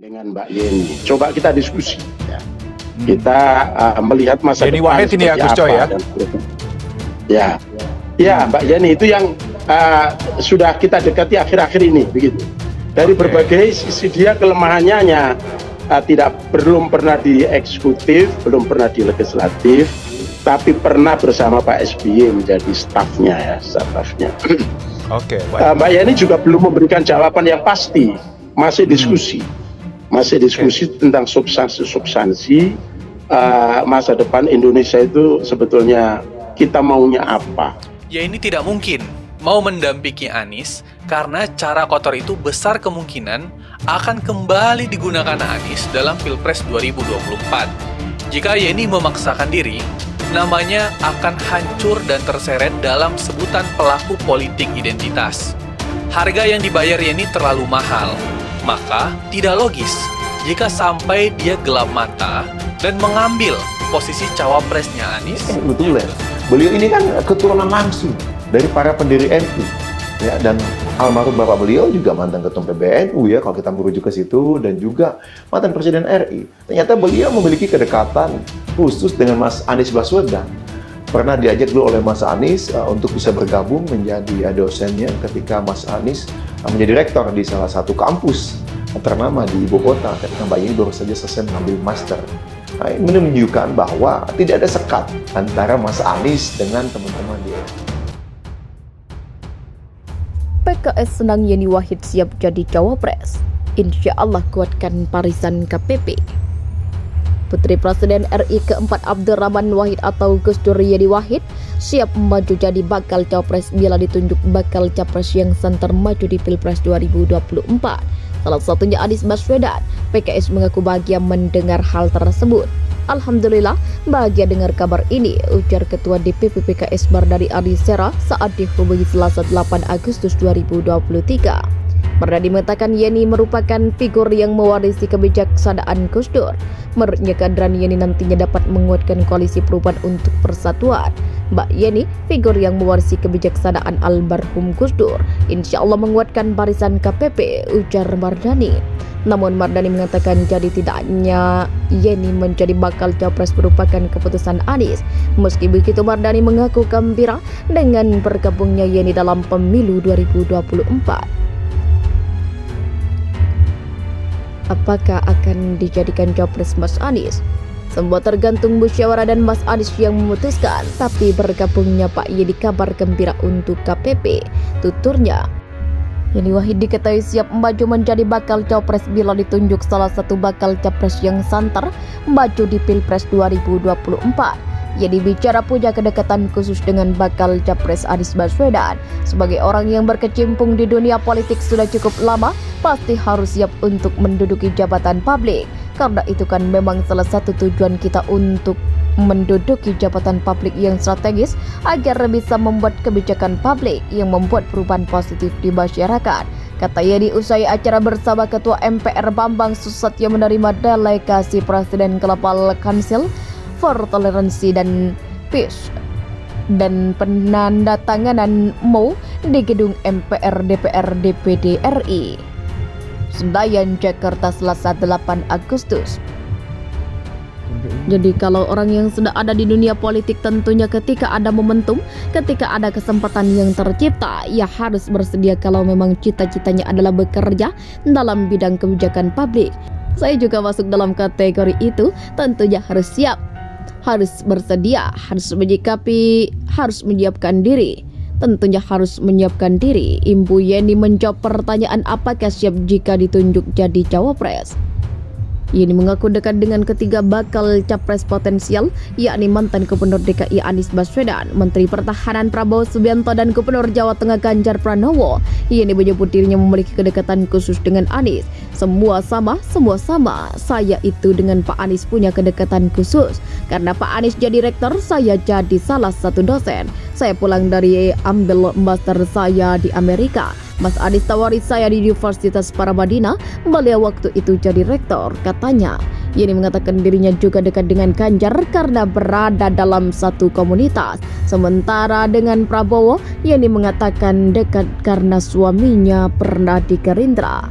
dengan Mbak Yeni. Coba kita diskusi ya. Kita melihat masa Yeni depan Wahid ini ya, Gus Coy ya. Ya, Mbak Yeni itu yang sudah kita dekati akhir-akhir ini begitu. Dari berbagai sisi dia kelemahannya belum pernah di eksekutif, belum pernah di legislatif, tapi pernah bersama Pak SBY menjadi stafnya. Oke, Mbak Yeni juga belum memberikan jawaban yang pasti, masih diskusi tentang substansi masa depan Indonesia itu sebetulnya kita maunya apa. Yeni tidak mungkin mau mendampingi Anies karena cara kotor itu besar kemungkinan akan kembali digunakan Anies dalam Pilpres 2024. Jika Yeni memaksakan diri, namanya akan hancur dan terseret dalam sebutan pelaku politik identitas. Harga yang dibayar Yeni terlalu mahal, maka tidak logis jika sampai dia gelap mata dan mengambil posisi cawapresnya Anies. Betul ya, beliau ini kan keturunan langsung dari para pendiri NU ya, dan almarhum bapak beliau juga mantan ketua PBNU ya kalau kita merujuk ke situ, dan juga mantan presiden RI. Ternyata beliau memiliki kedekatan khusus dengan Mas Anies Baswedan. Pernah diajak dulu oleh Mas Anies untuk bisa bergabung menjadi dosennya ketika Mas Anies menjadi rektor di salah satu kampus ternama di ibu kota ketika Mbak Yeni baru saja selesai mengambil master. Nah, ini menunjukkan bahwa tidak ada sekat antara Mas Anies dengan teman-teman dia. PKS senang Yeni Wahid siap jadi cawapres. Insya Allah kuatkan barisan KPP. Putri Presiden RI keempat Abdurrahman Wahid atau Gus Dur Yeni Wahid siap maju jadi bakal cawapres bila ditunjuk bakal capres yang santer maju di Pilpres 2024. Salah satunya Anies Baswedan. PKS mengaku bahagia mendengar hal tersebut. Alhamdulillah, bahagia dengar kabar ini, ujar Ketua DPP PKS Mardani Alisera saat dihubungi Selasa 8 Agustus 2023. Mardani mengatakan Yeni merupakan figur yang mewarisi kebijaksanaan Gus Dur. Menurutnya kehadiran Yeni nantinya dapat menguatkan koalisi perubahan untuk persatuan. Mbak Yeni, figur yang mewarisi kebijaksanaan almarhum Gus Dur, insya Allah menguatkan barisan KPP, ujar Mardani. Namun Mardani mengatakan jadi tidaknya Yeni menjadi bakal capres merupakan keputusan Anies. Meski begitu, Mardani mengaku gembira dengan bergabungnya Yeni dalam pemilu 2024. Apakah akan dijadikan capres Mas Anies? Semua tergantung musyawarah dan Mas Anies yang memutuskan. Tapi bergabungnya Pak Yeni kabar gembira untuk KPP, tuturnya. Yeni Wahid diketahui siap maju menjadi bakal capres bila ditunjuk salah satu bakal capres yang santer maju di Pilpres 2024. Yeni bicara punya kedekatan khusus dengan bakal capres Anies Baswedan. Sebagai orang yang berkecimpung di dunia politik sudah cukup lama, pasti harus siap untuk menduduki jabatan publik. Karena itu kan memang salah satu tujuan kita untuk menduduki jabatan publik yang strategis agar bisa membuat kebijakan publik yang membuat perubahan positif di masyarakat. Kata Yeni usai acara bersama Ketua MPR Bambang Susatyo menerima delegasi Presiden Global Council for Tolerancy dan Peace dan penandatanganan MOU di gedung MPR DPR DPD RI Senayan, Jakarta, Selasa 8 Agustus. Jadi kalau orang yang sudah ada di dunia politik tentunya ketika ada momentum, ketika ada kesempatan yang tercipta, ya harus bersedia kalau memang cita-citanya adalah bekerja dalam bidang kebijakan publik. Saya juga masuk dalam kategori itu, tentunya harus siap, harus bersedia, harus menyikapi, harus menyiapkan diri. Tentunya harus menyiapkan diri. Ibu Yeni menjawab pertanyaan apakah siap jika ditunjuk jadi cawapres. Yeni mengaku dekat dengan ketiga bakal capres potensial, yakni mantan Gubernur DKI Anies Baswedan, Menteri Pertahanan Prabowo Subianto, dan Gubernur Jawa Tengah Ganjar Pranowo. Yeni menyebut dirinya memiliki kedekatan khusus dengan Anies. Semua sama. Saya itu dengan Pak Anies punya kedekatan khusus. Karena Pak Anies jadi rektor, saya jadi salah satu dosen. Saya pulang dari ambil master saya di Amerika. Mas Anies tawari saya di Universitas Paramadina, beliau waktu itu jadi rektor, katanya. Yeni mengatakan dirinya juga dekat dengan Ganjar karena berada dalam satu komunitas. Sementara dengan Prabowo, Yeni mengatakan dekat karena suaminya pernah di Gerindra.